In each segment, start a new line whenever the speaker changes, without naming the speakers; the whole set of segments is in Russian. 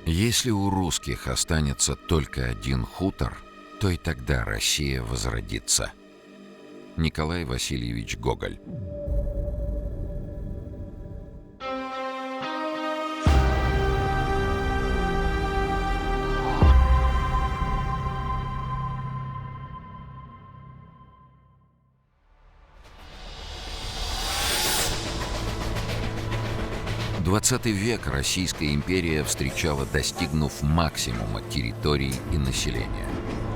Если у русских останется только один хутор, то и тогда Россия возродится. Николай Васильевич Гоголь. XX век Российская империя встречала, достигнув максимума территорий и населения.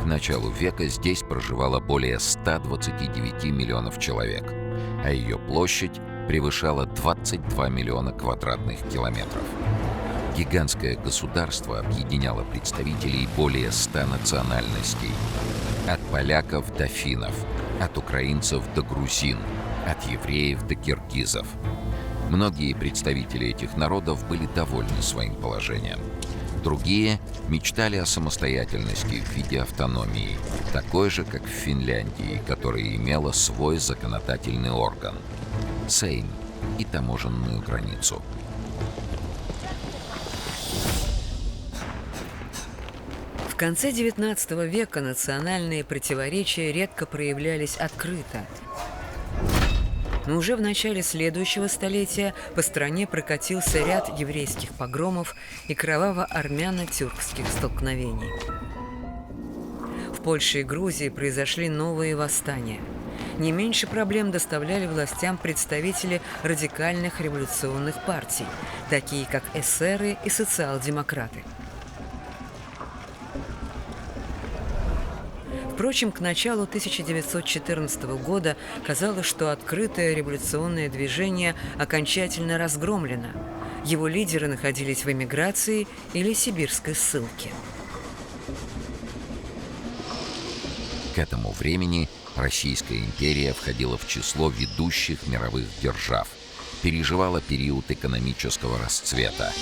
К началу века здесь проживало более 129 миллионов человек, а ее площадь превышала 22 миллиона квадратных километров. Гигантское государство объединяло представителей более 100 национальностей. От поляков до финнов, от украинцев до грузин, от евреев до киргизов. Многие представители этих народов были довольны своим положением. Другие мечтали о самостоятельности в виде автономии, такой же, как в Финляндии, которая имела свой законодательный орган – Сейм и таможенную границу.
В конце XIX века национальные противоречия редко проявлялись открыто. Но уже в начале следующего столетия по стране прокатился ряд еврейских погромов и кроваво-армяно-тюркских столкновений. В Польше и Грузии произошли новые восстания. Не меньше проблем доставляли властям представители радикальных революционных партий, такие как эсеры и социал-демократы. Впрочем, к началу 1914 года казалось, что открытое революционное движение окончательно разгромлено. Его лидеры находились в эмиграции или сибирской ссылке.
К этому времени Российская империя входила в число ведущих мировых держав, переживала период экономического расцвета,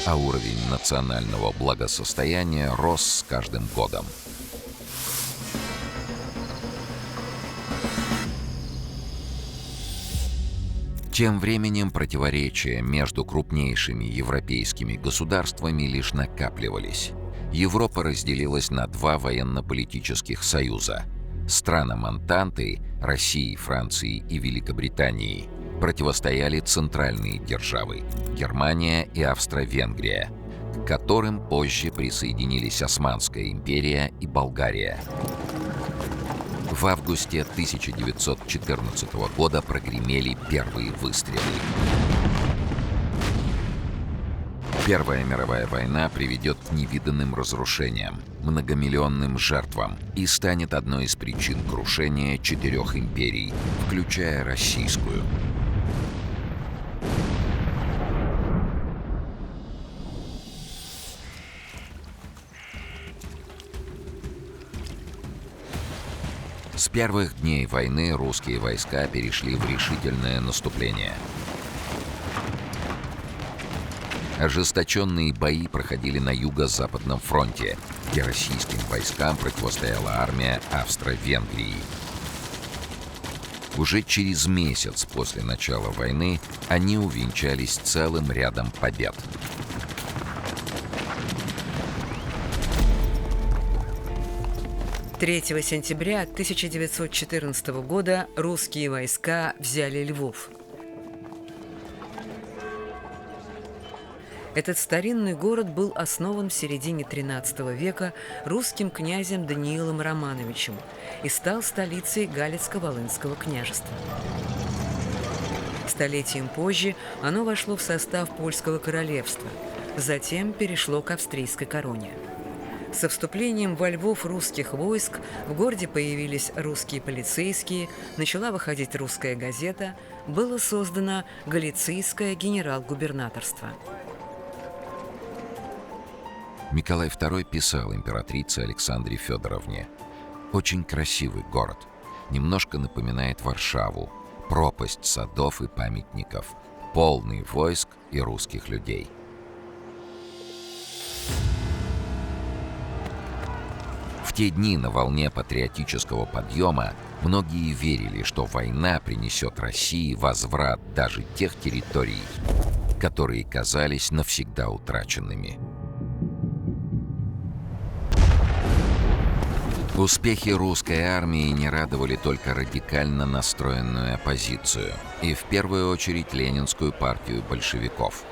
а уровень национального благосостояния рос с каждым годом. Тем временем противоречия между крупнейшими европейскими государствами лишь накапливались. Европа разделилась на два военно-политических союза. Странам Антанты, России, Франции и Великобритании, противостояли центральные державы – Германия и Австро-Венгрия, к которым позже присоединились Османская империя и Болгария. В августе 1914 года прогремели первые выстрелы. Первая мировая война приведет к невиданным разрушениям, многомиллионным жертвам и станет одной из причин крушения 4 империй, включая российскую. С первых дней войны русские войска перешли в решительное наступление. Ожесточенные бои проходили на Юго-Западном фронте, где российским войскам противостояла армия Австро-Венгрии. Уже через месяц после начала войны они увенчались целым рядом побед.
3 сентября 1914 года русские войска взяли Львов. Этот старинный город был основан в середине XIII века русским князем Даниилом Романовичем и стал столицей Галицко-Волынского княжества. Столетием позже оно вошло в состав Польского королевства, затем перешло к австрийской короне. Со вступлением во Львов русских войск в городе появились русские полицейские, начала выходить русская газета, было создано Галицийское генерал-губернаторство.
Николай II писал императрице Александре Федоровне: «Очень красивый город, немножко напоминает Варшаву, пропасть садов и памятников, полный войск и русских людей». В те дни на волне патриотического подъема многие верили, что война принесет России возврат даже тех территорий, которые казались навсегда утраченными. Успехи русской армии не радовали только радикально настроенную оппозицию, и в первую очередь Ленинскую партию большевиков.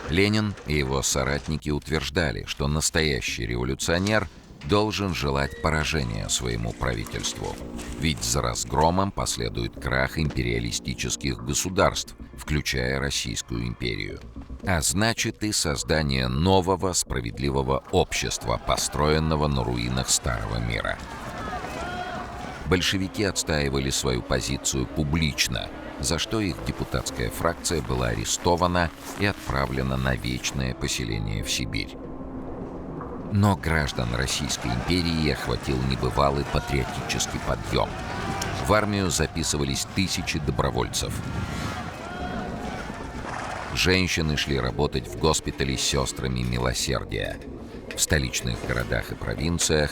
Ленин и его соратники утверждали, что настоящий революционер должен желать поражения своему правительству, ведь за разгромом последует крах империалистических государств, включая Российскую империю. А значит и создание нового справедливого общества, построенного на руинах старого мира. Большевики отстаивали свою позицию публично, за что их депутатская фракция была арестована и отправлена на вечное поселение в Сибирь. Но граждан Российской империи охватил небывалый патриотический подъем. В армию записывались тысячи добровольцев. Женщины шли работать в госпитале с сестрами милосердия. В столичных городах и провинциях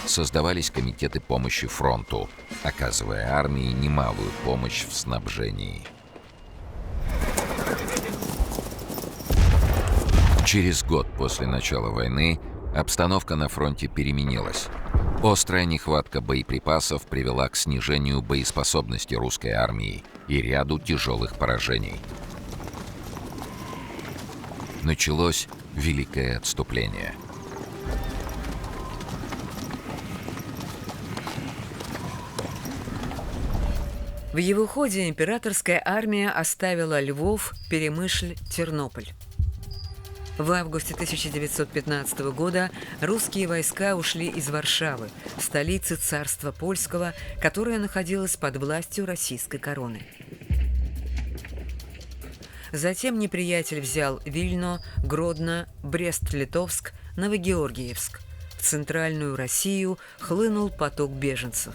создавались комитеты помощи фронту, оказывая армии немалую помощь в снабжении. Через год после начала войны обстановка на фронте переменилась. Острая нехватка боеприпасов привела к снижению боеспособности русской армии и ряду тяжелых поражений. Началось Великое отступление.
В его ходе императорская армия оставила Львов, Перемышль, Тернополь. В августе 1915 года русские войска ушли из Варшавы, столицы царства польского, которая находилась под властью российской короны. Затем неприятель взял Вильно, Гродно, Брест-Литовск, Новогеоргиевск. В центральную Россию хлынул поток беженцев.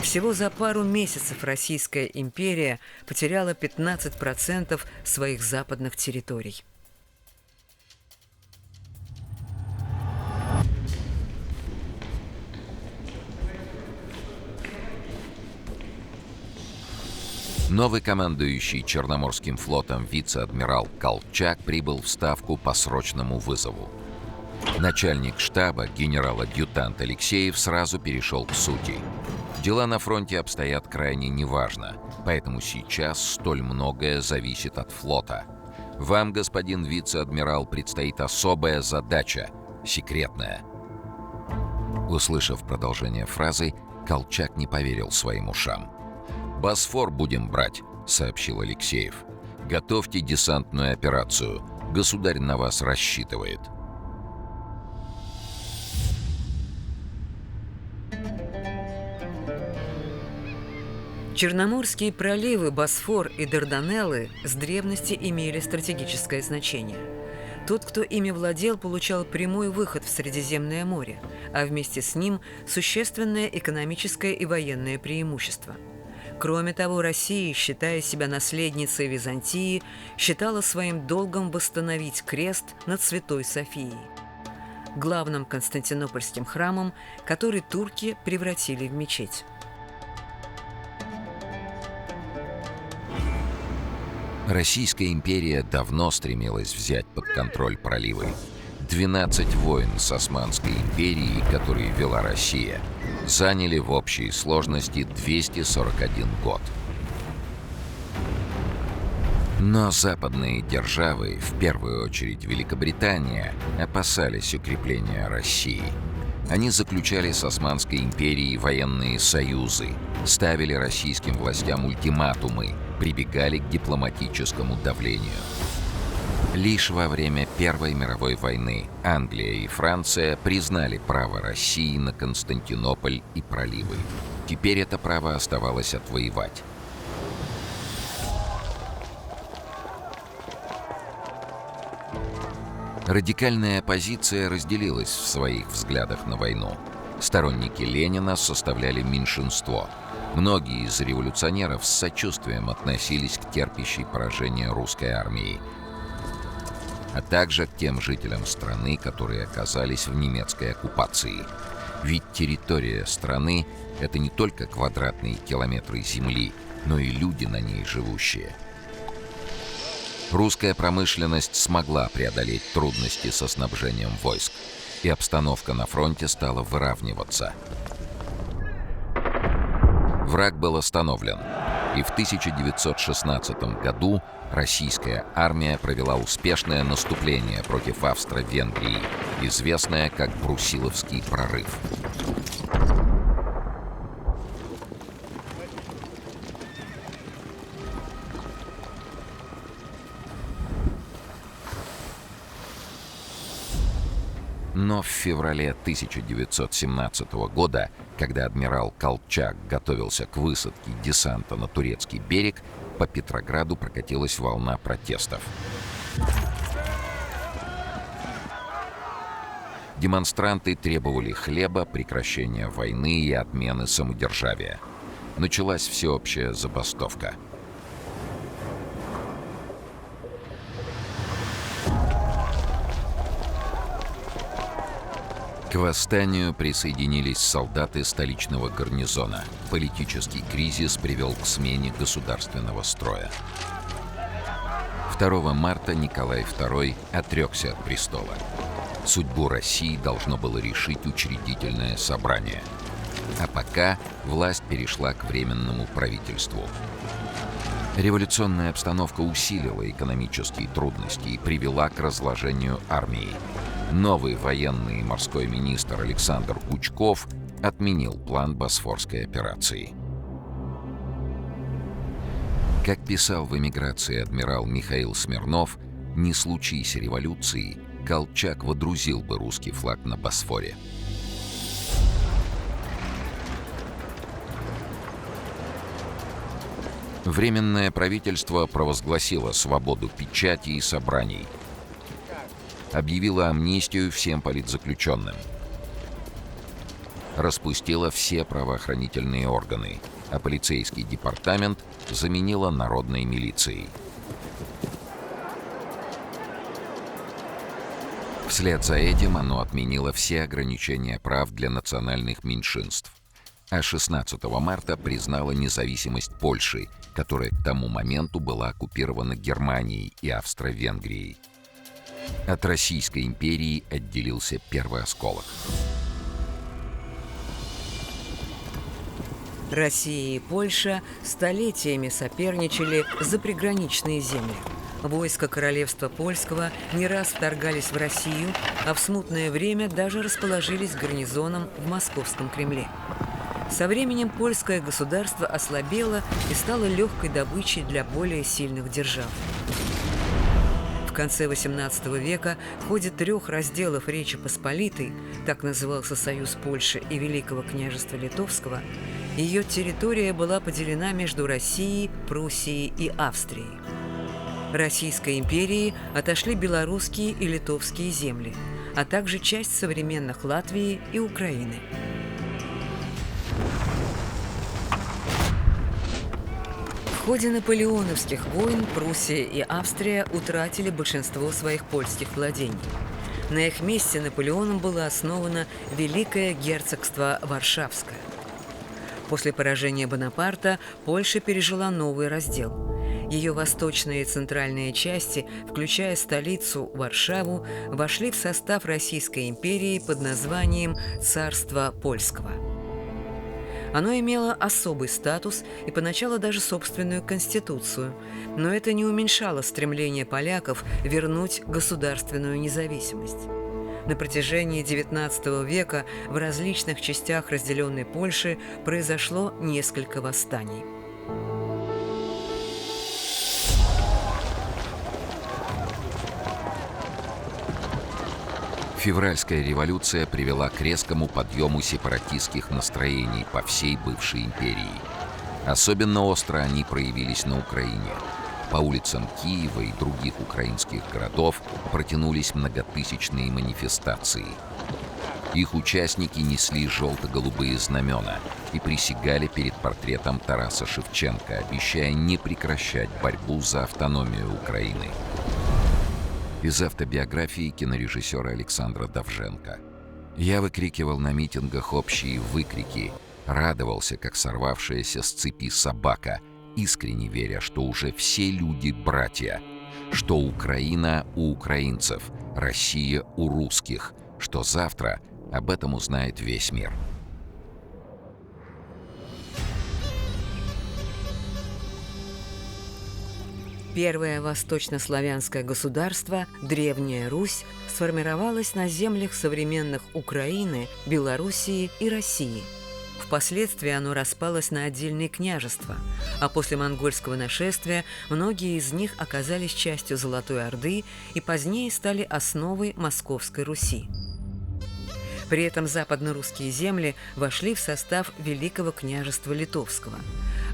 Всего за пару месяцев Российская империя потеряла 15% своих западных территорий.
Новый командующий Черноморским флотом вице-адмирал Колчак прибыл в Ставку по срочному вызову. Начальник штаба, генерал-адъютант Алексеев, сразу перешел к сути. Дела на фронте обстоят крайне неважно, поэтому сейчас столь многое зависит от флота. Вам, господин вице-адмирал, предстоит особая задача, секретная. Услышав продолжение фразы, Колчак не поверил своим ушам. «Босфор будем брать», — сообщил Алексеев. «Готовьте десантную операцию. Государь на вас рассчитывает».
Черноморские проливы Босфор и Дарданеллы с древности имели стратегическое значение. Тот, кто ими владел, получал прямой выход в Средиземное море, а вместе с ним существенное экономическое и военное преимущество. Кроме того, Россия, считая себя наследницей Византии, считала своим долгом восстановить крест над Святой Софией, главным константинопольским храмом, который турки превратили в мечеть.
Российская империя давно стремилась взять под контроль проливы. 12 войн с Османской империей, которые вела Россия, заняли в общей сложности 241 год. Но западные державы, в первую очередь Великобритания, опасались укрепления России. Они заключали с Османской империей военные союзы, ставили российским властям ультиматумы, прибегали к дипломатическому давлению. Лишь во время Первой мировой войны Англия и Франция признали право России на Константинополь и проливы. Теперь это право оставалось отвоевать. Радикальная оппозиция разделилась в своих взглядах на войну. Сторонники Ленина составляли меньшинство. Многие из революционеров с сочувствием относились к терпящей поражение русской армии, а также к тем жителям страны, которые оказались в немецкой оккупации. Ведь территория страны — это не только квадратные километры земли, но и люди, на ней живущие. Русская промышленность смогла преодолеть трудности со снабжением войск, и обстановка на фронте стала выравниваться. Враг был остановлен, и в 1916 году российская армия провела успешное наступление против Австро-Венгрии, известное как Брусиловский прорыв. Но в феврале 1917 года, когда адмирал Колчак готовился к высадке десанта на турецкий берег, по Петрограду прокатилась волна протестов. Демонстранты требовали хлеба, прекращения войны и отмены самодержавия. Началась всеобщая забастовка. К восстанию присоединились солдаты столичного гарнизона. Политический кризис привел к смене государственного строя. 2 марта Николай II отрекся от престола. Судьбу России должно было решить учредительное собрание. А пока власть перешла к Временному правительству. Революционная обстановка усилила экономические трудности и привела к разложению армии. Новый военный и морской министр Александр Кучков отменил план Босфорской операции. Как писал в эмиграции адмирал Михаил Смирнов, не случись революции, Колчак водрузил бы русский флаг на Босфоре. Временное правительство провозгласило свободу печати и собраний, объявила амнистию всем политзаключенным, распустила все правоохранительные органы, а полицейский департамент заменила народной милицией. Вслед за этим оно отменило все ограничения прав для национальных меньшинств, а 16 марта признало независимость Польши, которая к тому моменту была оккупирована Германией и Австро-Венгрией. От Российской империи отделился первый осколок.
Россия и Польша столетиями соперничали за приграничные земли. Войска королевства польского не раз вторгались в Россию, а в смутное время даже расположились гарнизоном в Московском Кремле. Со временем польское государство ослабело и стало легкой добычей для более сильных держав. В конце XVIII века в ходе 3 разделов Речи Посполитой, так назывался союз Польши и Великого княжества Литовского, ее территория была поделена между Россией, Пруссией и Австрией. Российской империи отошли белорусские и литовские земли, а также часть современных Латвии и Украины. В ходе наполеоновских войн Пруссия и Австрия утратили большинство своих польских владений. На их месте Наполеоном было основано Великое герцогство Варшавское. После поражения Бонапарта Польша пережила новый раздел. Ее восточные и центральные части, включая столицу Варшаву, вошли в состав Российской империи под названием «Царство Польского». Оно имело особый статус и поначалу даже собственную конституцию, но это не уменьшало стремление поляков вернуть государственную независимость. На протяжении XIX века в различных частях разделенной Польши произошло несколько восстаний.
Февральская революция привела к резкому подъему сепаратистских настроений по всей бывшей империи. Особенно остро они проявились на Украине. По улицам Киева и других украинских городов протянулись многотысячные манифестации. Их участники несли желто-голубые знамена и присягали перед портретом Тараса Шевченко, обещая не прекращать борьбу за автономию Украины. Из автобиографии кинорежиссера Александра Довженко. «Я выкрикивал на митингах общие выкрики, радовался, как сорвавшаяся с цепи собака, искренне веря, что уже все люди братья, что Украина у украинцев, Россия у русских, что завтра об этом узнает весь мир.
Первое восточнославянское государство, Древняя Русь, сформировалось на землях современных Украины, Белоруссии и России. Впоследствии оно распалось на отдельные княжества, а после монгольского нашествия многие из них оказались частью Золотой Орды и позднее стали основой Московской Руси. При этом западно-русские земли вошли в состав Великого княжества Литовского,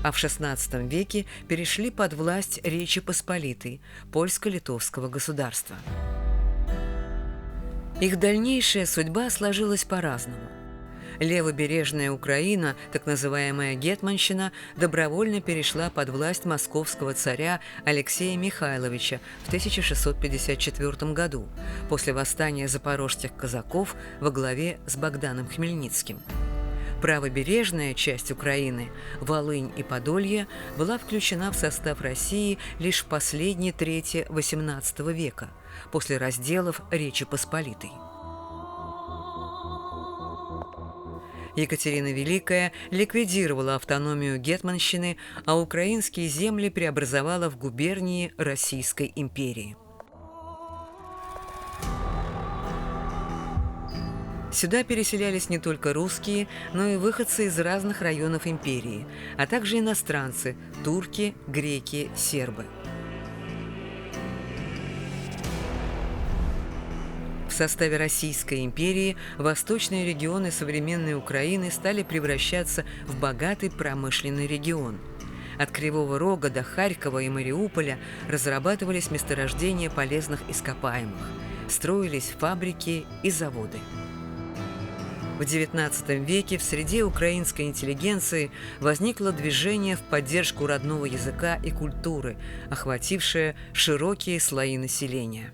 а в XVI веке перешли под власть Речи Посполитой, польско-литовского государства. Их дальнейшая судьба сложилась по-разному. Левобережная Украина, так называемая Гетманщина, добровольно перешла под власть московского царя Алексея Михайловича в 1654 году после восстания запорожских казаков во главе с Богданом Хмельницким. Правобережная часть Украины, Волынь и Подолье, была включена в состав России лишь в последней трети XVIII века, после разделов Речи Посполитой. Екатерина Великая ликвидировала автономию Гетманщины, а украинские земли преобразовала в губернии Российской империи. Сюда переселялись не только русские, но и выходцы из разных районов империи, а также иностранцы – турки, греки, сербы. В составе Российской империи восточные регионы современной Украины стали превращаться в богатый промышленный регион. От Кривого Рога до Харькова и Мариуполя разрабатывались месторождения полезных ископаемых, строились фабрики и заводы. В XIX веке в среде украинской интеллигенции возникло движение в поддержку родного языка и культуры, охватившее широкие слои населения.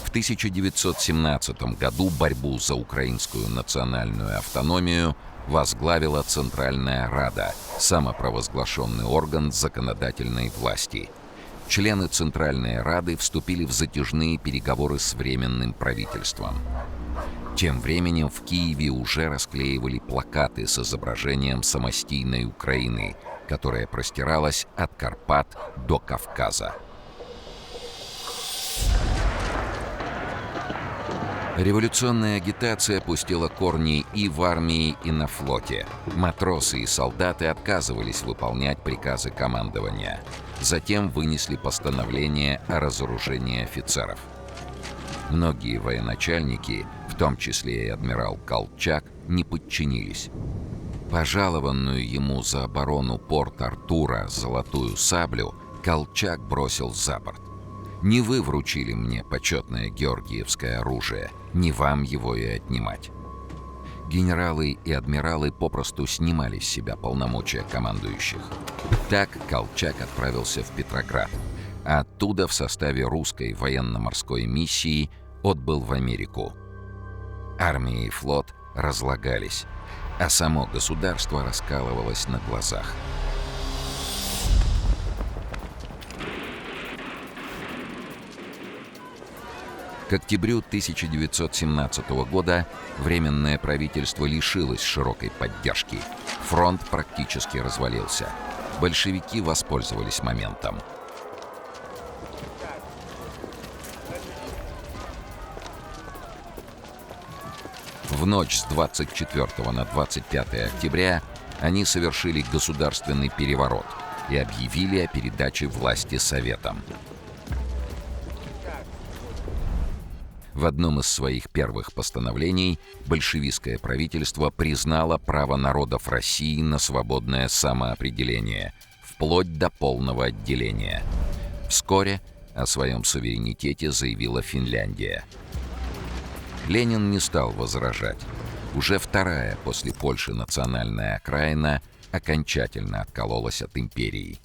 В 1917 году борьбу за украинскую национальную автономию возглавила Центральная Рада, самопровозглашенный орган законодательной власти. Члены Центральной Рады вступили в затяжные переговоры с Временным правительством. Тем временем в Киеве уже расклеивали плакаты с изображением самостийной Украины, которая простиралась от Карпат до Кавказа. Революционная агитация пустила корни и в армии, и на флоте. Матросы и солдаты отказывались выполнять приказы командования. Затем вынесли постановление о разоружении офицеров. Многие военачальники, в том числе и адмирал Колчак, не подчинились. Пожалованную ему за оборону Порт-Артура золотую саблю Колчак бросил за борт. «Не вы вручили мне почетное георгиевское оружие, не вам его и отнимать». Генералы и адмиралы попросту снимали с себя полномочия командующих. Так Колчак отправился в Петроград, а оттуда в составе русской военно-морской миссии отбыл в Америку. Армия и флот разлагались, а само государство раскалывалось на глазах. К октябрю 1917 года Временное правительство лишилось широкой поддержки. Фронт практически развалился. Большевики воспользовались моментом. В ночь с 24 на 25 октября они совершили государственный переворот и объявили о передаче власти Советам. В одном из своих первых постановлений большевистское правительство признало право народов России на свободное самоопределение, вплоть до полного отделения. Вскоре о своем суверенитете заявила Финляндия. Ленин не стал возражать. Уже вторая после Польши национальная окраина окончательно откололась от империи.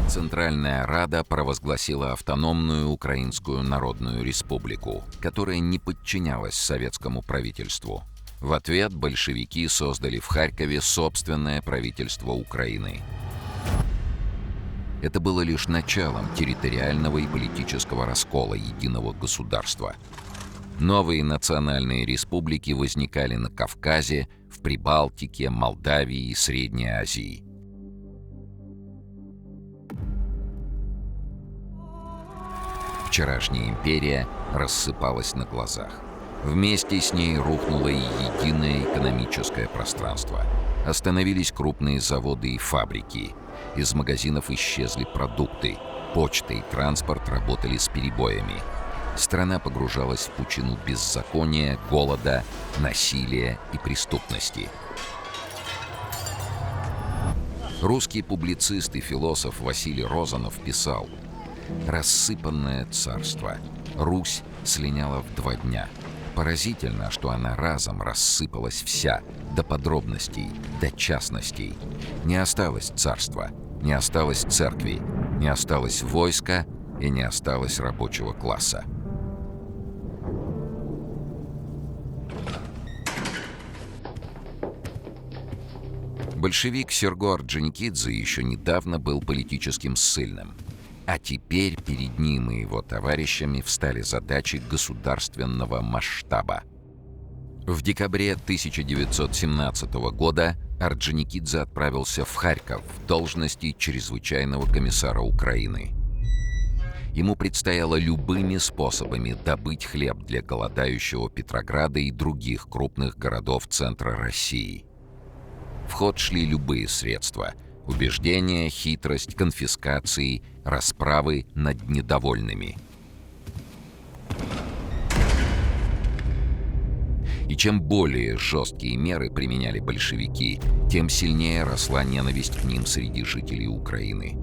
Центральная Рада провозгласила автономную Украинскую Народную Республику, которая не подчинялась советскому правительству. В ответ большевики создали в Харькове собственное правительство Украины. Это было лишь началом территориального и политического раскола единого государства. Новые национальные республики возникали на Кавказе, в Прибалтике, Молдавии и Средней Азии. Вчерашняя империя рассыпалась на глазах. Вместе с ней рухнуло и единое экономическое пространство. Остановились крупные заводы и фабрики. Из магазинов исчезли продукты. Почта и транспорт работали с перебоями. Страна погружалась в пучину беззакония, голода, насилия и преступности. Русский публицист и философ Василий Розанов писал: «Рассыпанное царство. Русь слиняла в 2 дня. Поразительно, что она разом рассыпалась вся, до подробностей, до частностей. Не осталось царства, не осталось церкви, не осталось войска и не осталось рабочего класса». Большевик Серго Орджоникидзе еще недавно был политическим ссыльным. А теперь перед ним и его товарищами встали задачи государственного масштаба. В декабре 1917 года Орджоникидзе отправился в Харьков в должности чрезвычайного комиссара Украины. Ему предстояло любыми способами добыть хлеб для голодающего Петрограда и других крупных городов центра России. В ход шли любые средства – убеждения, хитрость, конфискации, расправы над недовольными. И чем более жесткие меры применяли большевики, тем сильнее росла ненависть к ним среди жителей Украины.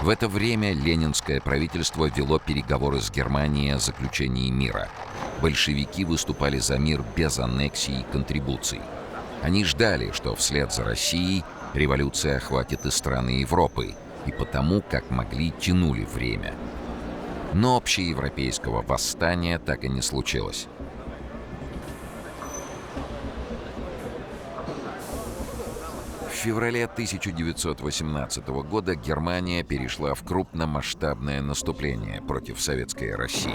В это время ленинское правительство вело переговоры с Германией о заключении мира. Большевики выступали за мир без аннексий и контрибуций. Они ждали, что вслед за Россией революция охватит и страны Европы, и потому, как могли, тянули время. Но общеевропейского восстания так и не случилось. В феврале 1918 года Германия перешла в крупномасштабное наступление против Советской России.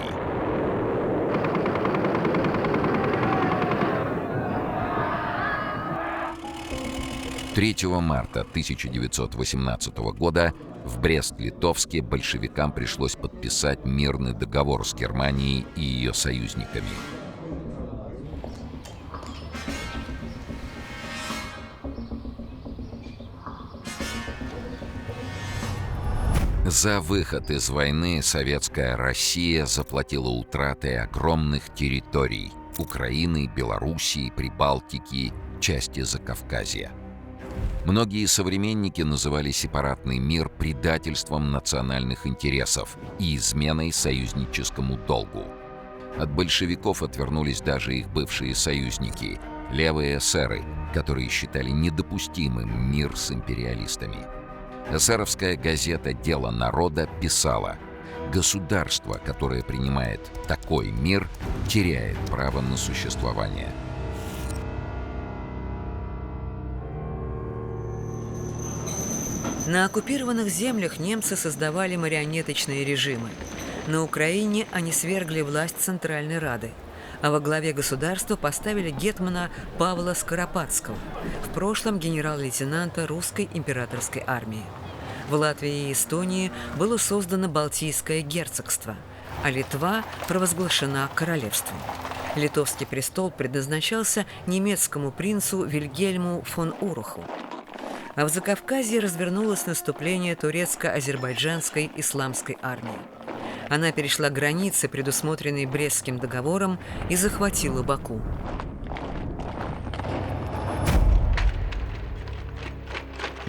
«3 марта 1918 года в Брест-Литовске большевикам пришлось подписать мирный договор с Германией и ее союзниками. За выход из войны советская Россия заплатила утраты огромных территорий – Украины, Белоруссии, Прибалтики, части Закавказья. Многие современники называли сепаратный мир предательством национальных интересов и изменой союзническому долгу. От большевиков отвернулись даже их бывшие союзники – левые эсеры, которые считали недопустимым мир с империалистами. Эсеровская газета «Дело народа» писала: «Государство, которое принимает такой мир, теряет право на существование».
На оккупированных землях немцы создавали марионеточные режимы. На Украине они свергли власть Центральной Рады, а во главе государства поставили гетмана Павла Скоропадского, в прошлом генерал-лейтенанта русской императорской армии. В Латвии и Эстонии было создано Балтийское герцогство, а Литва провозглашена королевством. Литовский престол предназначался немецкому принцу Вильгельму фон Уруху. А в Закавказье развернулось наступление турецко-азербайджанской исламской армии. Она перешла границы, предусмотренные Брестским договором, и захватила Баку.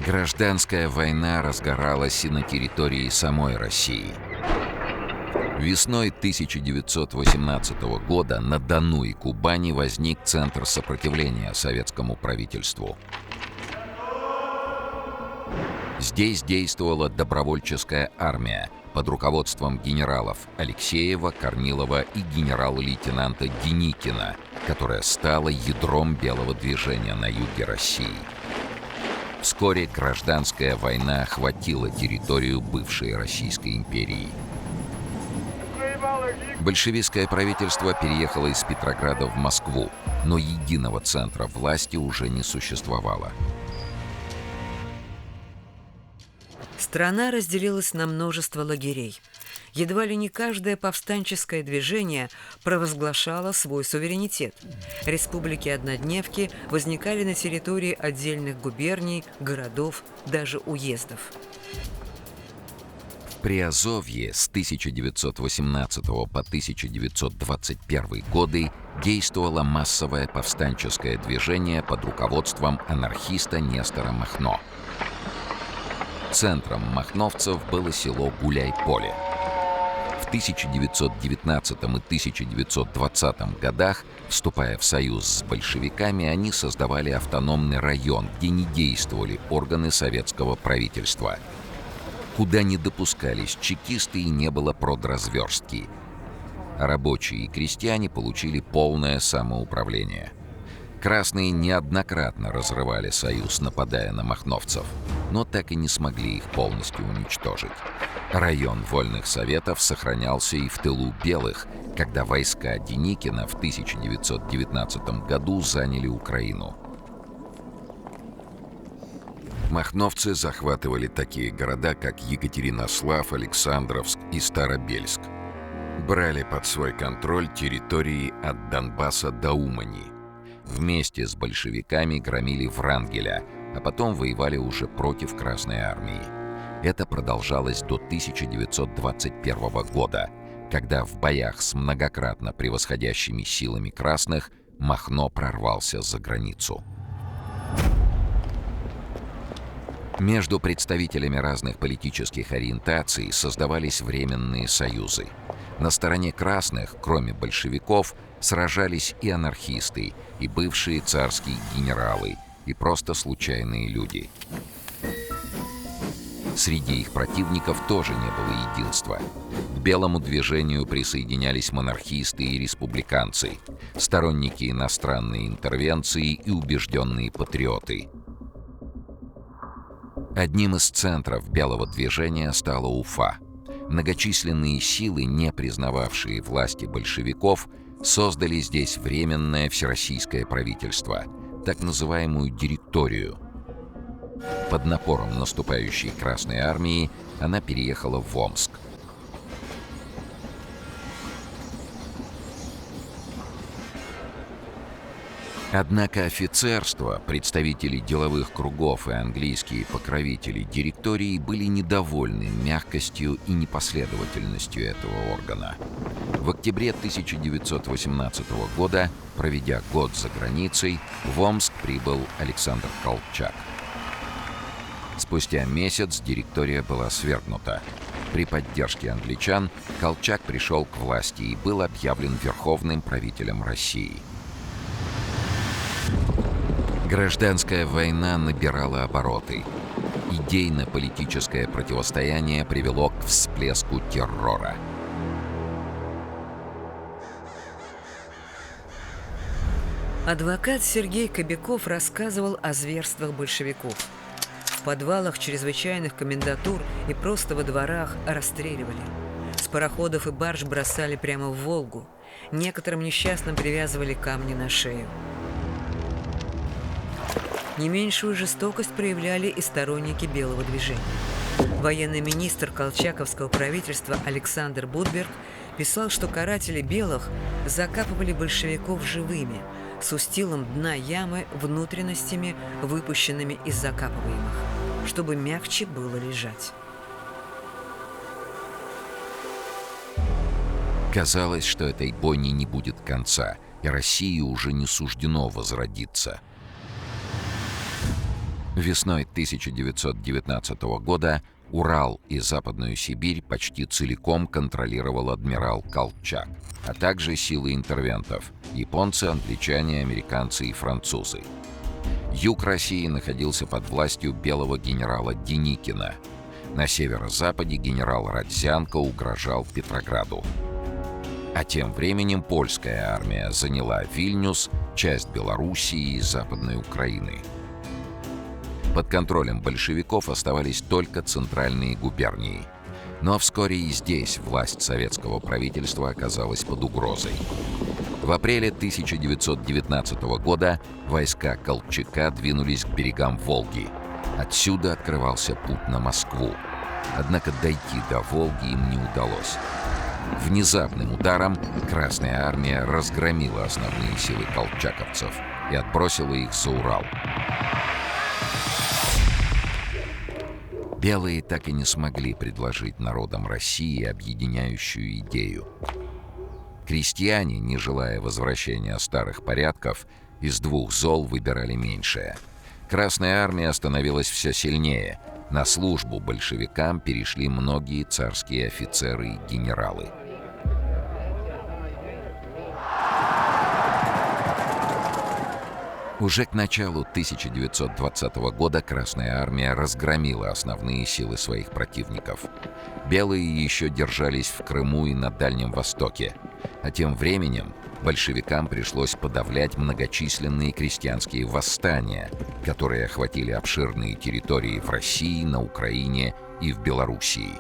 Гражданская война разгоралась и на территории самой России. Весной 1918 года на Дону и Кубани возник Центр сопротивления советскому правительству. Здесь действовала добровольческая армия под руководством генералов Алексеева, Корнилова и генерала-лейтенанта Деникина, которая стала ядром белого движения на юге России. Вскоре гражданская война охватила территорию бывшей Российской империи. Большевистское правительство переехало из Петрограда в Москву, но единого центра власти уже не существовало.
Страна разделилась на множество лагерей. Едва ли не каждое повстанческое движение провозглашало свой суверенитет. Республики-однодневки возникали на территории отдельных губерний, городов, даже уездов.
В Приазовье с 1918 по 1921 годы действовало массовое повстанческое движение под руководством анархиста Нестора Махно. Центром махновцев было село Гуляй-Поле. В 1919 и 1920 годах, вступая в союз с большевиками, они создавали автономный район, где не действовали органы советского правительства. Куда не допускались чекисты и не было продразверстки. Рабочие и крестьяне получили полное самоуправление. Красные неоднократно разрывали союз, нападая на махновцев, но так и не смогли их полностью уничтожить. Район вольных советов сохранялся и в тылу белых, когда войска Деникина в 1919 году заняли Украину. Махновцы захватывали такие города, как Екатеринослав, Александровск и Старобельск. Брали под свой контроль территории от Донбасса до Умани. Вместе с большевиками громили Врангеля, а потом воевали уже против Красной армии. Это продолжалось до 1921 года, когда в боях с многократно превосходящими силами красных Махно прорвался за границу. Между представителями разных политических ориентаций создавались временные союзы. На стороне красных, кроме большевиков, сражались и анархисты, и бывшие царские генералы, и просто случайные люди. Среди их противников тоже не было единства. К белому движению присоединялись монархисты и республиканцы, сторонники иностранной интервенции и убежденные патриоты. Одним из центров белого движения стала Уфа. Многочисленные силы, не признававшие власти большевиков, создали здесь временное всероссийское правительство, так называемую директорию. Под напором наступающей Красной армии она переехала в Омск. Однако офицерство, представители деловых кругов и английские покровители директории были недовольны мягкостью и непоследовательностью этого органа. В октябре 1918 года, проведя год за границей, в Омск прибыл Александр Колчак. Спустя месяц директория была свергнута. При поддержке англичан Колчак пришел к власти и был объявлен верховным правителем России. Гражданская война набирала обороты. Идейно-политическое противостояние привело к всплеску террора.
Адвокат Сергей Кобяков рассказывал о зверствах большевиков. В подвалах чрезвычайных комендатур и просто во дворах расстреливали. С пароходов и барж бросали прямо в Волгу. Некоторым несчастным привязывали камни на шею. Не меньшую жестокость проявляли и сторонники белого движения. Военный министр колчаковского правительства Александр Будберг писал, что каратели белых закапывали большевиков живыми, с устилом дна ямы внутренностями, выпущенными из закапываемых, чтобы мягче было лежать.
Казалось, что этой бойни не будет конца, и России уже не суждено возродиться. Весной 1919 года Урал и Западную Сибирь почти целиком контролировал адмирал Колчак, а также силы интервентов – японцы, англичане, американцы и французы. Юг России находился под властью белого генерала Деникина. На северо-западе генерал Родзянко угрожал Петрограду. А тем временем польская армия заняла Вильнюс, часть Белоруссии и Западной Украины. Под контролем большевиков оставались только центральные губернии. Но вскоре и здесь власть советского правительства оказалась под угрозой. В апреле 1919 года войска Колчака двинулись к берегам Волги. Отсюда открывался путь на Москву. Однако дойти до Волги им не удалось. Внезапным ударом Красная армия разгромила основные силы колчаковцев и отбросила их за Урал. Белые так и не смогли предложить народам России объединяющую идею. Крестьяне, не желая возвращения старых порядков, из двух зол выбирали меньшее. Красная армия становилась все сильнее. На службу большевикам перешли многие царские офицеры и генералы. Уже к началу 1920 года Красная армия разгромила основные силы своих противников. Белые еще держались в Крыму и на Дальнем Востоке. А тем временем большевикам пришлось подавлять многочисленные крестьянские восстания, которые охватили обширные территории в России, на Украине и в Белоруссии.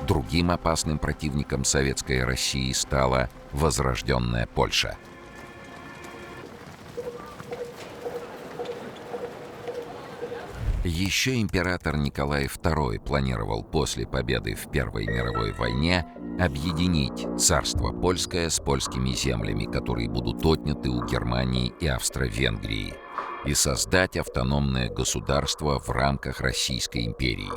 Другим опасным противником советской России стала возрожденная Польша. Еще император Николай II планировал после победы в Первой мировой войне объединить царство польское с польскими землями, которые будут отняты у Германии и Австро-Венгрии, и создать автономное государство в рамках Российской империи.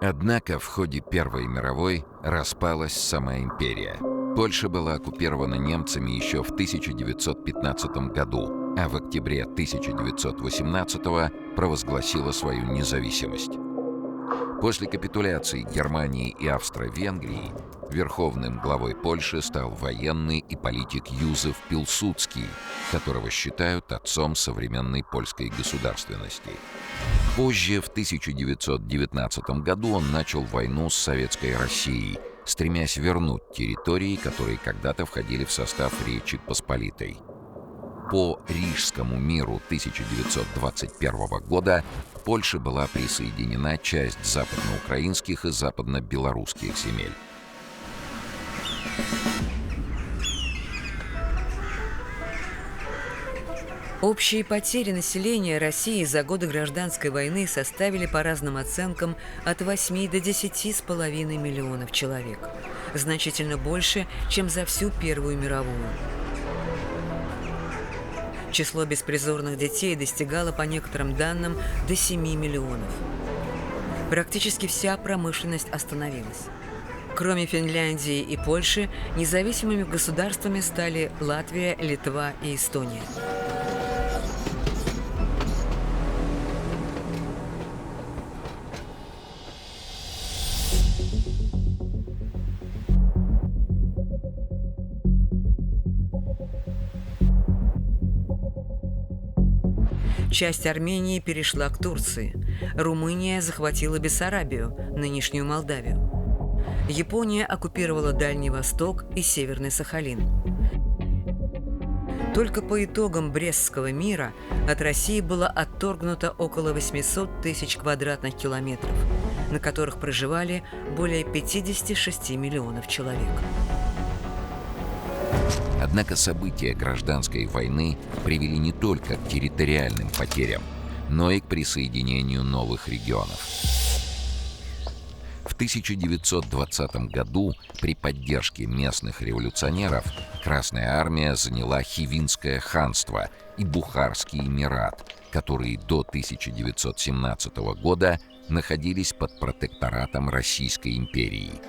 Однако в ходе Первой мировой распалась сама империя. Польша была оккупирована немцами еще в 1915 году, а в октябре 1918 провозгласила свою независимость. После капитуляции Германии и Австро-Венгрии верховным главой Польши стал военный и политик Юзеф Пилсудский, которого считают отцом современной польской государственности. Позже, в 1919 году, он начал войну с Советской Россией, стремясь вернуть территории, которые когда-то входили в состав Речи Посполитой. По Рижскому миру 1921 года к Польше была присоединена часть западноукраинских и западно-белорусских земель.
Общие потери населения России за годы гражданской войны составили по разным оценкам от 8 до 10,5 миллионов человек. Значительно больше, чем за всю Первую мировую. Число беспризорных детей достигало, по некоторым данным, до 7 миллионов. Практически вся промышленность остановилась. Кроме Финляндии и Польши, независимыми государствами стали Латвия, Литва и Эстония. Часть Армении перешла к Турции. Румыния захватила Бессарабию, нынешнюю Молдавию. Япония оккупировала Дальний Восток и Северный Сахалин. Только по итогам Брестского мира от России было отторгнуто около 800 тысяч квадратных километров, на которых проживали более 56 миллионов человек.
Однако события гражданской войны привели не только к территориальным потерям, но и к присоединению новых регионов. В 1920 году при поддержке местных революционеров Красная армия заняла Хивинское ханство и Бухарский эмират, которые до 1917 года находились под протекторатом Российской империи.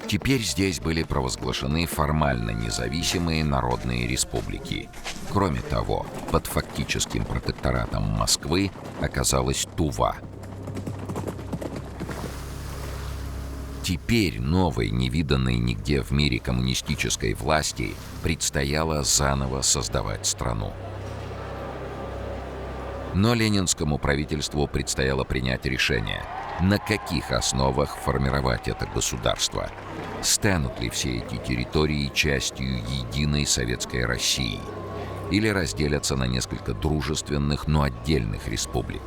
Теперь здесь были провозглашены формально независимые народные республики. Кроме того, под фактическим протекторатом Москвы оказалась Тува. Теперь новой, невиданной нигде в мире коммунистической власти предстояло заново создавать страну. Но ленинскому правительству предстояло принять решение, на каких основах формировать это государство. Станут ли все эти территории частью единой советской России? Или разделятся на несколько дружественных, но отдельных республик?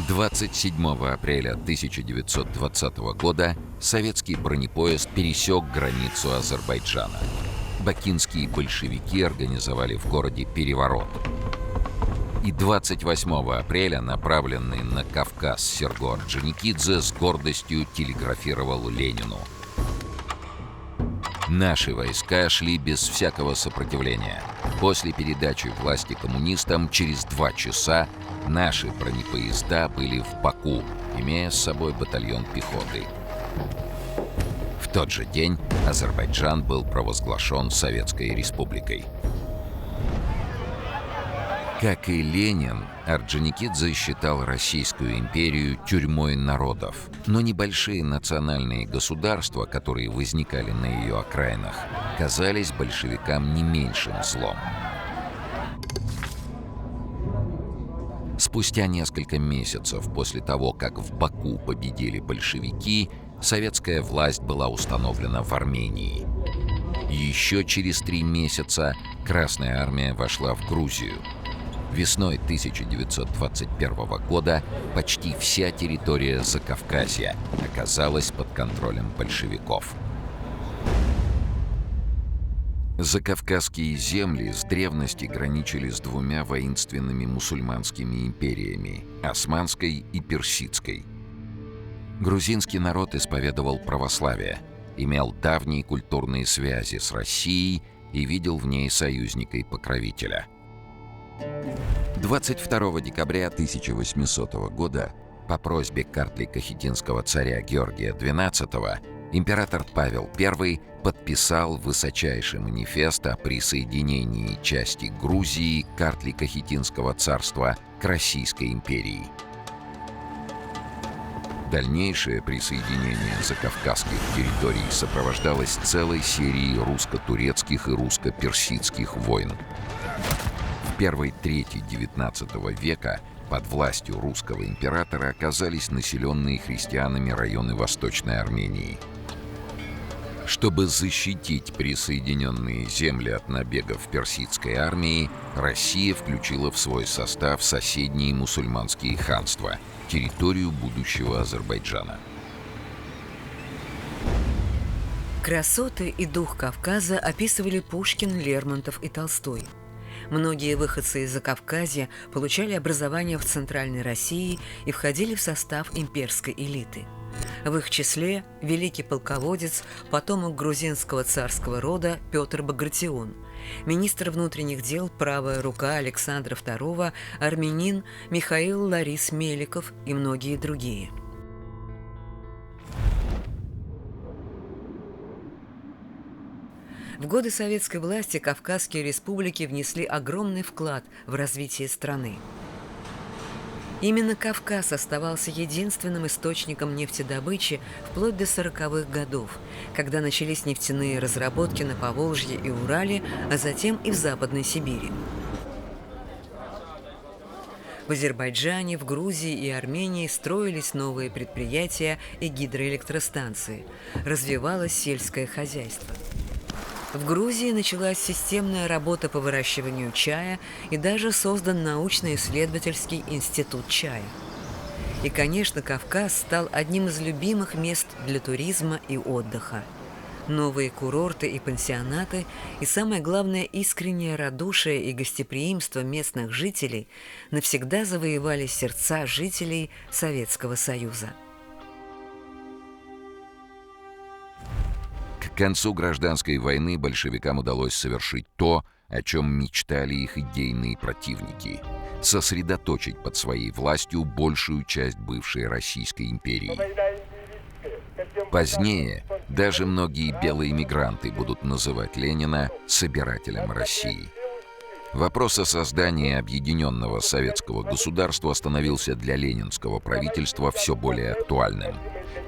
«27 апреля 1920 года советский бронепоезд пересек границу Азербайджана. Бакинские большевики организовали в городе переворот. И 28 апреля направленный на Кавказ Серго Орджоникидзе с гордостью телеграфировал Ленину: «Наши войска шли без всякого сопротивления. После передачи власти коммунистам через 2 часа наши бронепоезда были в Баку, имея с собой батальон пехоты». В тот же день Азербайджан был провозглашен Советской Республикой. Как и Ленин, Орджоникидзе считал Российскую империю тюрьмой народов, но небольшие национальные государства, которые возникали на ее окраинах, казались большевикам не меньшим злом. Спустя несколько месяцев после того, как в Баку победили большевики, советская власть была установлена в Армении. Еще через 3 месяца Красная армия вошла в Грузию. Весной 1921 года почти вся территория Закавказья оказалась под контролем большевиков. Закавказские земли с древности граничили с 2 воинственными мусульманскими империями – Османской и Персидской. Грузинский народ исповедовал православие, имел давние культурные связи с Россией и видел в ней союзника и покровителя. 22 декабря 1800 года по просьбе Картлика-Хетинского царя Георгия XII император Павел I подписал высочайший манифест о присоединении части Грузии Картлика-Хетинского царства к Российской империи. Дальнейшее присоединение закавказских территорий сопровождалось целой серией русско-турецких и русско-персидских войн. В первой трети XIX века под властью русского императора оказались населенные христианами районы Восточной Армении. Чтобы защитить присоединенные земли от набегов персидской армии, Россия включила в свой состав соседние мусульманские ханства, территорию будущего Азербайджана.
Красоты и дух Кавказа описывали Пушкин, Лермонтов и Толстой. Многие выходцы из Закавказья получали образование в Центральной России и входили в состав имперской элиты. В их числе великий полководец, потомок грузинского царского рода Петр Багратион, министр внутренних дел, правая рука Александра II, армянин Михаил Ларис Меликов и многие другие. В годы советской власти Кавказские республики внесли огромный вклад в развитие страны. Именно Кавказ оставался единственным источником нефтедобычи вплоть до 40-х годов, когда начались нефтяные разработки на Поволжье и Урале, а затем и в Западной Сибири. В Азербайджане, в Грузии и Армении строились новые предприятия и гидроэлектростанции, развивалось сельское хозяйство. В Грузии началась системная работа по выращиванию чая и даже создан научно-исследовательский институт чая. И, конечно, Кавказ стал одним из любимых мест для туризма и отдыха. Новые курорты и пансионаты, и самое главное, искреннее радушие и гостеприимство местных жителей навсегда завоевали сердца жителей Советского Союза.
К концу гражданской войны большевикам удалось совершить то, о чем мечтали их идейные противники – сосредоточить под своей властью большую часть бывшей Российской империи. Позднее даже многие белые мигранты будут называть Ленина собирателем России. Вопрос о создании объединенного советского государства становился для ленинского правительства все более актуальным.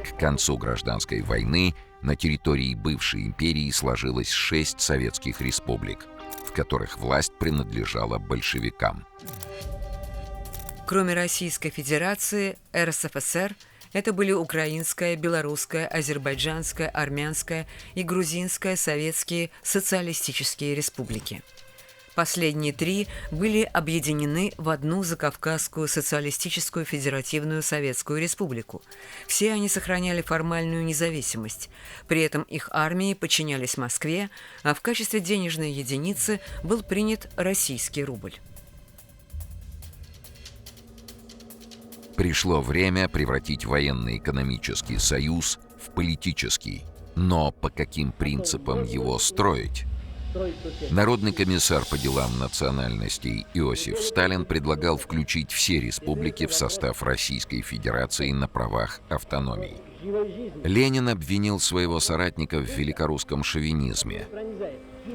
К концу гражданской войны на территории бывшей империи сложилось 6 советских республик, в которых власть принадлежала большевикам.
Кроме Российской Федерации, РСФСР это были Украинская, Белорусская, Азербайджанская, Армянская и Грузинская советские социалистические республики. Последние 3 были объединены в одну Закавказскую социалистическую федеративную Советскую Республику. Все они сохраняли формальную независимость. При этом их армии подчинялись Москве, а в качестве денежной единицы был принят российский рубль.
Пришло время превратить военно-экономический союз в политический. Но по каким принципам его строить? Народный комиссар по делам национальностей Иосиф Сталин предлагал включить все республики в состав Российской Федерации на правах автономии. Ленин обвинил своего соратника в великорусском шовинизме.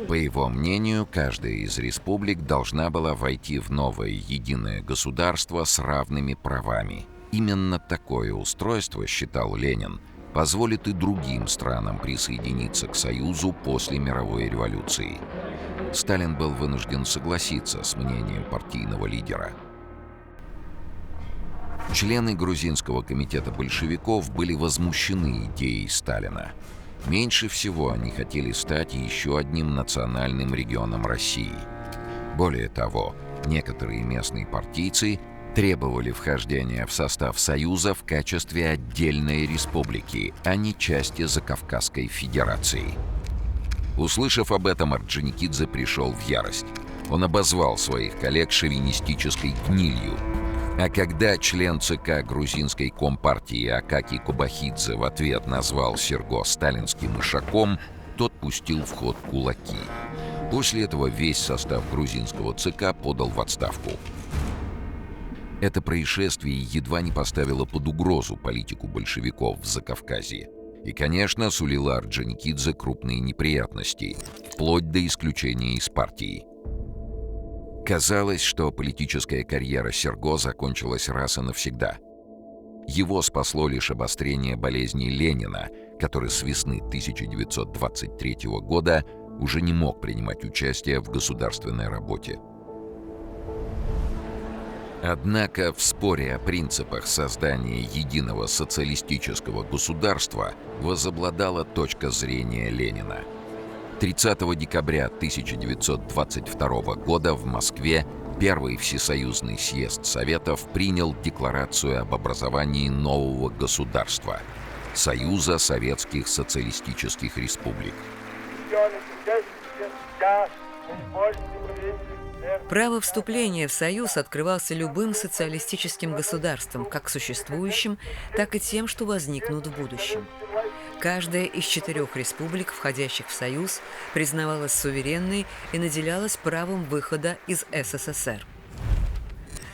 По его мнению, каждая из республик должна была войти в новое единое государство с равными правами. Именно такое устройство, считал Ленин, позволит и другим странам присоединиться к Союзу после мировой революции. Сталин был вынужден согласиться с мнением партийного лидера. Члены грузинского комитета большевиков были возмущены идеей Сталина. Меньше всего они хотели стать еще одним национальным регионом России. Более того, некоторые местные партийцы требовали вхождения в состав Союза в качестве отдельной республики, а не части Закавказской Федерации. Услышав об этом, Орджоникидзе пришел в ярость. Он обозвал своих коллег шовинистической гнилью. А когда член ЦК грузинской компартии Акакий Кобахидзе в ответ назвал Серго сталинским ишаком, тот пустил в ход кулаки. После этого весь состав грузинского ЦК подал в отставку. Это происшествие едва не поставило под угрозу политику большевиков в Закавказье. И, конечно, сулило Орджоникидзе крупные неприятности, вплоть до исключения из партии. Казалось, что политическая карьера Серго закончилась раз и навсегда. Его спасло лишь обострение болезни Ленина, который с весны 1923 года уже не мог принимать участие в государственной работе. Однако в споре о принципах создания единого социалистического государства возобладала точка зрения Ленина. 30 декабря 1922 года в Москве Первый Всесоюзный съезд Советов принял декларацию об образовании нового государства – Союза Советских Социалистических Республик.
Право вступления в Союз открывался любым социалистическим государством, как существующим, так и тем, что возникнут в будущем. Каждая из 4 республик, входящих в Союз, признавалась суверенной и наделялась правом выхода из СССР.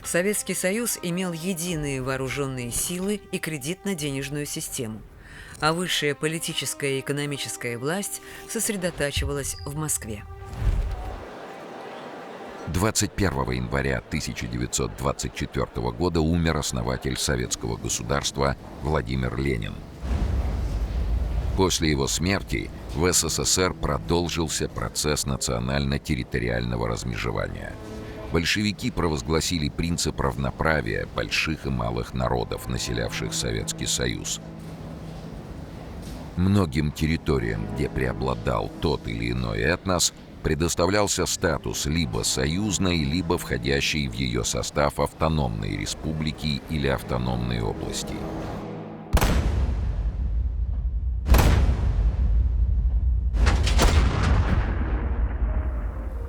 Советский Союз имел единые вооруженные силы и кредитно-денежную систему, а высшая политическая и экономическая власть сосредотачивалась в Москве.
21 января 1924 года умер основатель советского государства Владимир Ленин. После его смерти в СССР продолжился процесс национально-территориального размежевания. Большевики провозгласили принцип равноправия больших и малых народов, населявших Советский Союз. Многим территориям, где преобладал тот или иной этнос, предоставлялся статус либо союзной, либо входящей в ее состав автономной республики или автономной области.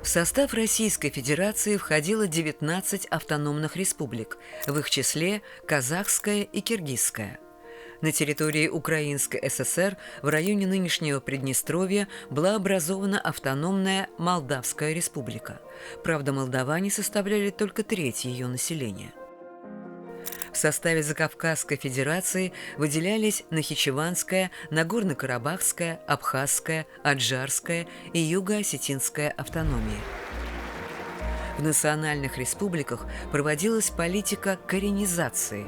В состав Российской Федерации входило 19 автономных республик, в их числе Казахская и Киргизская. На территории Украинской ССР в районе нынешнего Приднестровья была образована автономная Молдавская республика. Правда, молдаване составляли только треть ее населения. В составе Закавказской федерации выделялись Нахичеванская, Нагорно-Карабахская, Абхазская, Аджарская и Юго-Осетинская автономии. В национальных республиках проводилась политика коренизации.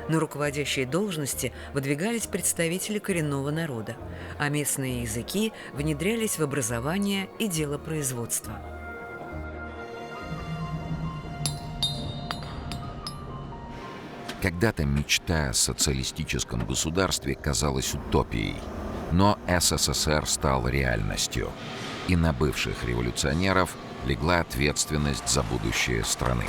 На руководящие должности выдвигались представители коренного народа, а местные языки внедрялись в образование и делопроизводство.
Когда-то мечта о социалистическом государстве казалась утопией, но СССР стал реальностью, и на бывших революционеров легла ответственность за будущее страны.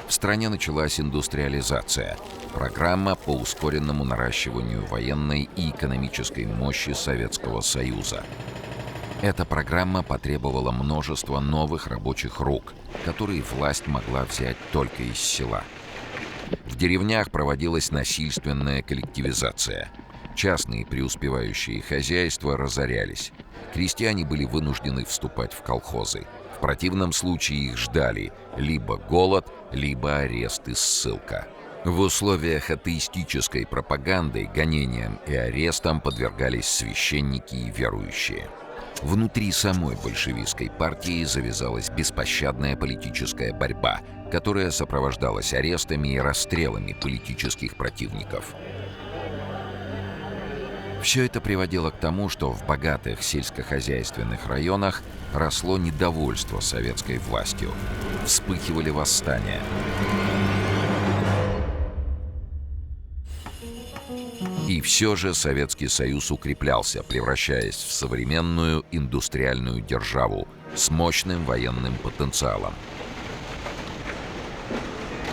В стране началась индустриализация, программа по ускоренному наращиванию военной и экономической мощи Советского Союза. Эта программа потребовала множества новых рабочих рук, которые власть могла взять только из села. В деревнях проводилась насильственная коллективизация. Частные преуспевающие хозяйства разорялись. Крестьяне были вынуждены вступать в колхозы. В противном случае их ждали либо голод, либо арест и ссылка. В условиях атеистической пропаганды гонениям и арестам подвергались священники и верующие. Внутри самой большевистской партии завязалась беспощадная политическая борьба, которая сопровождалась арестами и расстрелами политических противников. Все это приводило к тому, что в богатых сельскохозяйственных районах росло недовольство советской властью. Вспыхивали восстания. И все же Советский Союз укреплялся, превращаясь в современную индустриальную державу с мощным военным потенциалом.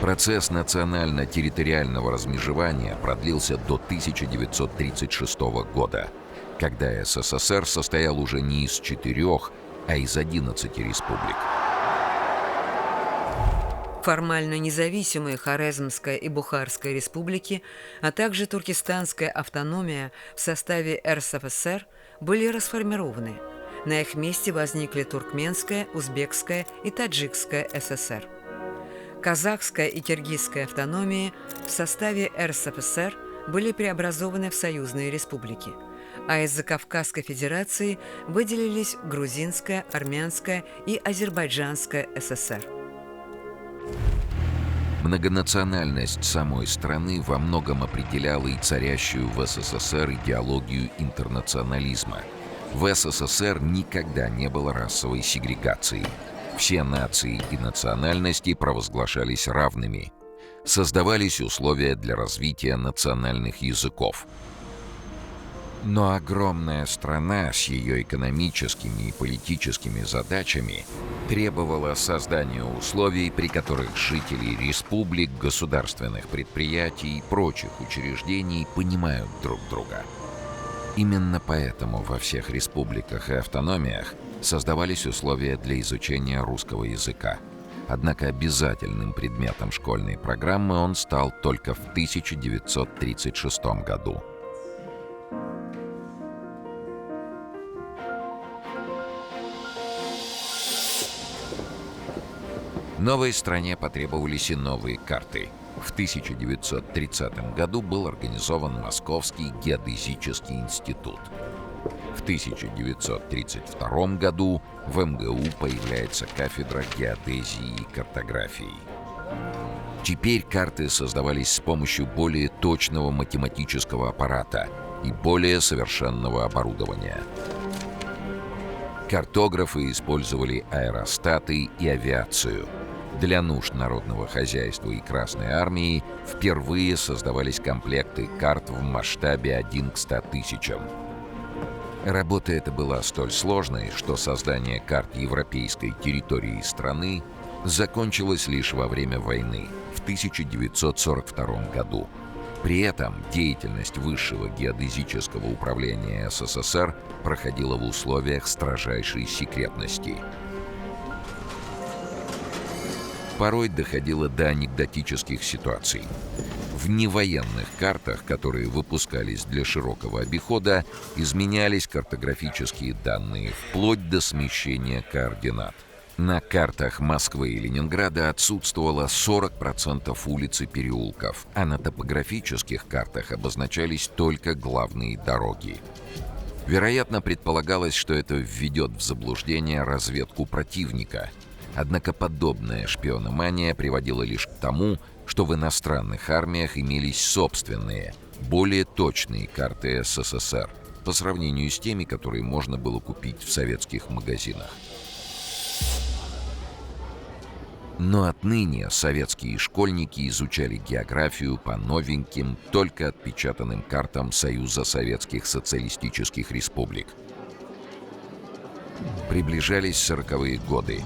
Процесс национально-территориального размежевания продлился до 1936 года, когда СССР состоял уже не из 4, а из 11 республик.
Формально независимые Хорезмская и Бухарская республики, а также Туркестанская автономия в составе РСФСР были расформированы. На их месте возникли Туркменская, Узбекская и Таджикская ССР. Казахская и Киргизская автономии в составе РСФСР были преобразованы в союзные республики, а из Закавказской федерации выделились Грузинская, Армянская и Азербайджанская ССР.
Многонациональность самой страны во многом определяла и царящую в СССР идеологию интернационализма. В СССР никогда не было расовой сегрегации. Все нации и национальности провозглашались равными. Создавались условия для развития национальных языков. Но огромная страна с ее экономическими и политическими задачами требовала создания условий, при которых жители республик, государственных предприятий и прочих учреждений понимают друг друга. Именно поэтому во всех республиках и автономиях создавались условия для изучения русского языка. Однако обязательным предметом школьной программы он стал только в 1936 году. Новой стране потребовались и новые карты. В 1930 году был организован Московский геодезический институт. В 1932 году в МГУ появляется кафедра геодезии и картографии. Теперь карты создавались с помощью более точного математического аппарата и более совершенного оборудования. Картографы использовали аэростаты и авиацию. Для нужд народного хозяйства и Красной армии впервые создавались комплекты карт в масштабе 1 к 100 тысячам. Работа эта была столь сложной, что создание карт европейской территории страны закончилось лишь во время войны в 1942 году. При этом деятельность Высшего геодезического управления СССР проходила в условиях строжайшей секретности. Порой доходило до анекдотических ситуаций. В невоенных картах, которые выпускались для широкого обихода, изменялись картографические данные вплоть до смещения координат. На картах Москвы и Ленинграда отсутствовало 40% улиц и переулков, а на топографических картах обозначались только главные дороги. Вероятно, предполагалось, что это введет в заблуждение разведку противника. Однако подобная шпиономания приводила лишь к тому, что в иностранных армиях имелись собственные, более точные карты СССР по сравнению с теми, которые можно было купить в советских магазинах. Но отныне советские школьники изучали географию по новеньким, только отпечатанным картам Союза Советских Социалистических Республик. Приближались 40-е годы.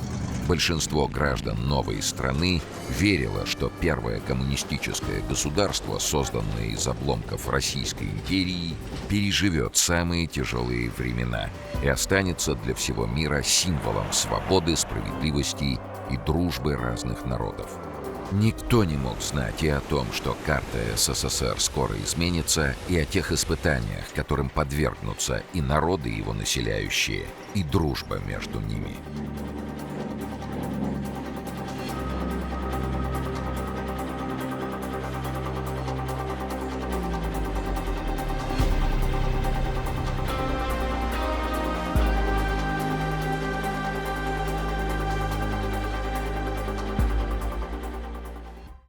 Большинство граждан новой страны верило, что первое коммунистическое государство, созданное из обломков Российской империи, переживет самые тяжелые времена и останется для всего мира символом свободы, справедливости и дружбы разных народов. Никто не мог знать и о том, что карта СССР скоро изменится, и о тех испытаниях, которым подвергнутся и народы его населяющие, и дружба между ними.